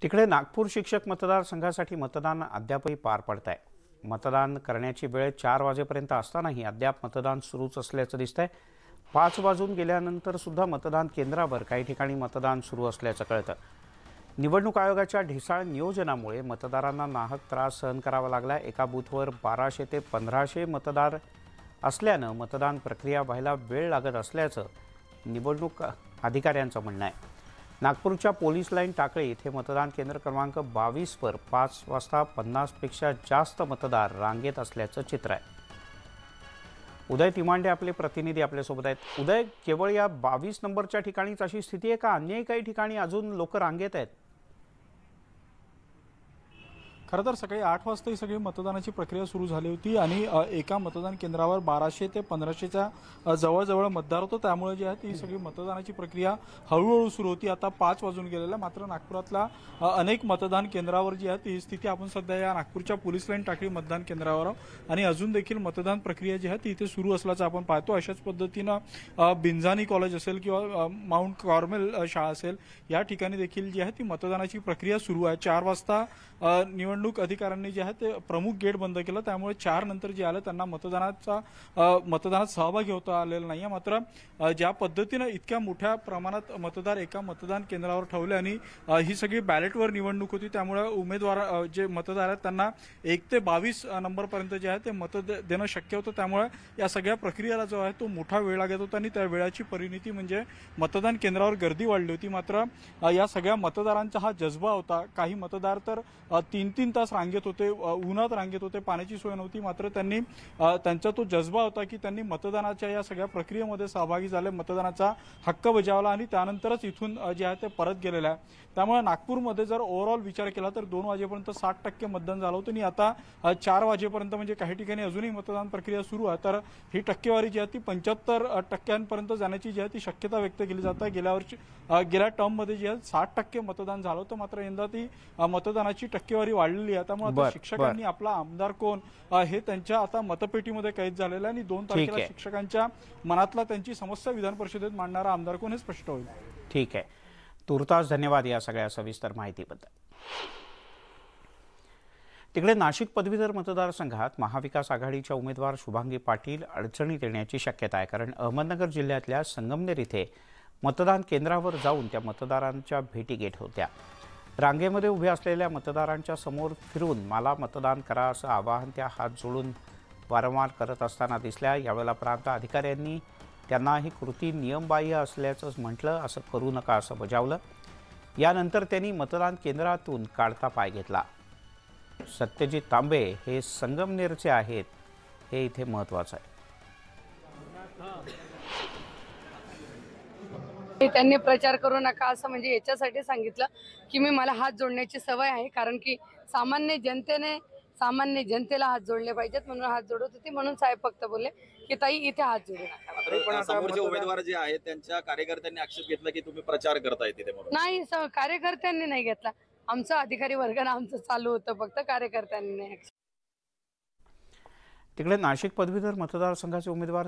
तिकडे नागपूर शिक्षक मतदारसंघासाठी मतदान अद्यापही पार पडत आहे। मतदान करण्याची वेळ 4 वाजेपर्यंत असतानाही अद्याप मतदान सुरूच असल्याचं दिसतंय। 5 वाजून गेल्यानंतर सुद्धा मतदान केंद्रावर काही ठिकाणी मतदान सुरू असल्याचं कळतं। निवडणूक आयोगाच्या ढिसाळ नियोजनामुळे मतदारांना नाहक त्रास सहन करावा लागला। एका बूथवर 1200 ते 1500 मतदार असल्यानं मतदान प्रक्रिया व्हायला वेळ लागत असल्याचं निवडणूक अधिकाऱ्यांचं म्हणणं आहे। नागपूरच्या पोलीस लाईन टाकळी येथे मतदान केंद्र क्रमांक 22 वर 5 वाजता 50 पेक्षा जास्त मतदार रांगेत असल्याचं चित्र आहे। उदय तिमांडे आपले प्रतिनिधी आपल्यासोबत आहेत। उदय, केवळ या 22 नंबरच्या ठिकाणीच अशी स्थिती आहे का अन्य काही ठिकाणी अजून लोक रांगेत आहेत? खरं तर सकाळी 8 वाजता ही सगळी मतदानाची प्रक्रिया सुरू झाली होती आणि एका मतदान केंद्रावर 1200 ते 1500च्या जवळजवळ मतदार होतो। त्यामुळे जी आहे ती सगळी मतदानाची प्रक्रिया हळूहळू सुरू होती। आता 5 वाजून गेलेला, मात्र नागपुरातल्या अनेक मतदान केंद्रावर जी आहे ती स्थिती आपण सध्या या नागपूरच्या पोलीस लाईन टाकळी मतदान केंद्रावर आणि अजून देखील मतदान प्रक्रिया जी आहे ती इथे सुरू असल्याचं आपण पाहतो। अशाच पद्धतीनं बिंजानी कॉलेज असेल किंवा माउंट कार्मेल शाळा असेल, या ठिकाणी देखील जी आहे ती मतदानाची प्रक्रिया सुरू आहे। 4 वाजता निवडणूक अधिकाऱ्यांनी जे आहे ते प्रमुख गेट बंद केलं, त्यामुळे 4 नंतर जे आलं त्यांना मतदानात सहभागी होता आलेला नाही। मात्र ज्या पद्धतीनं इतक्या मोठ्या प्रमाणात मतदार एका मतदान केंद्रावर ठेवले आणि ही सगळी बॅलेटवर निवडणूक होती, त्यामुळे उमेदवार जे मतदार आहेत त्यांना 1 ते 22 नंबरपर्यंत जे आहे ते मत देणं शक्य होतं। त्यामुळे या सगळ्या प्रक्रियेला जो आहे तो मोठा वेळ लागत होता आणि त्या वेळाची परिणिती म्हणजे मतदान केंद्रावर गर्दी वाढली होती। मात्र या सगळ्या मतदारांचा हा जज्बा होता। काही मतदार तर 3-3 तास रांगेत होते, उन्हात रांगेत होते, पाण्याची सोय नव्हती, मात्र त्यांनी त्यांचा तो जज्बा होता की त्यांनी मतदानाच्या या सगळ्या प्रक्रियेमध्ये सहभागी झाले, मतदानाचा हक्क बजावला आणि त्यानंतरच इथून जे आहे ते परत गेलेले आहे। त्यामुळे नागपूरमध्ये जर ओव्हरऑल विचार केला तर 2 वाजेपर्यंत 60% मतदान झालं होतं आणि आता 4 वाजेपर्यंत म्हणजे काही ठिकाणी अजूनही मतदान प्रक्रिया सुरू आहे। तर ही टक्केवारी जी आहे ती 75% जाण्याची जी आहे ती शक्यता व्यक्त केली जाते। गेल्या टर्ममध्ये जी आहे 60% मतदान झालं होतं, मात्र यंदा ती मतदानाची टक्केवारी वाढलेली आहे। त्यामुळे आता शिक्षकांनी आपला आमदार कोण हे त्यांच्या आता मतपेटीमध्ये कैद झालेलं आहे आणि 2 तारखेला शिक्षकांच्या मनातला त्यांची समस्या विधान परिषदेत मांडणारा आमदार कोण हे स्पष्ट होईल। ठीक आहे, तुर्तास धन्यवाद या सगळ्या सविस्तर माहितीबद्दल। तिकडे नाशिक पदवीधर मतदारसंघात महाविकास आघाडीच्या उमेदवार शुभांगी पाटील अडचणीत येण्याची शक्यता आहे, कारण अहमदनगर जिल्ह्यातल्या संगमनेर इथे मतदान केंद्रावर जाऊन त्या मतदारांच्या भेटी घेत होत्या। रांगेमध्ये उभे असलेल्या मतदारांच्या समोर फिरून मला मतदान करा असं आवाहन त्या हात जोडून वारंवार करत असताना दिसल्या। यावेळेला प्रांत अधिकाऱ्यांनी त्यांना ही कृती नियमबाह्य असल्याचं म्हटलं, असं करू नका असं बजावलं। यानंतर त्यांनी मतदान केंद्रातून काढता पाय घेतला। सत्यजित तांबे हे संगमनेरचे आहेत, हे इथे महत्त्वाचं आहे। त्यांनी प्रचार करू नका असं म्हणजे याच्यासाठी सांगितलं की मला हात जोडण्याची सवय आहे, कारण की सामान्य जनतेला हात जोडले पाहिजेत म्हणून हात जोडत होती। म्हणून साहेब फक्त बोलले की ताई इथे हात जोडू नका। समोरचे उमेदवार जे आहेत त्यांच्या कार्यकर्त्यांनी आक्षेप घेतला की तुम्ही प्रचार करताय तिथे म्हणून। नाही, कार्यकर्त्यांनी नाही घेतला, आमचा अधिकारी वर्गाने आमचं चालू होतं, फक्त कार्यकर्त्यांनी नाही। तिकडे नाशिक पदवीधर मतदारसंघाचे उमेदवार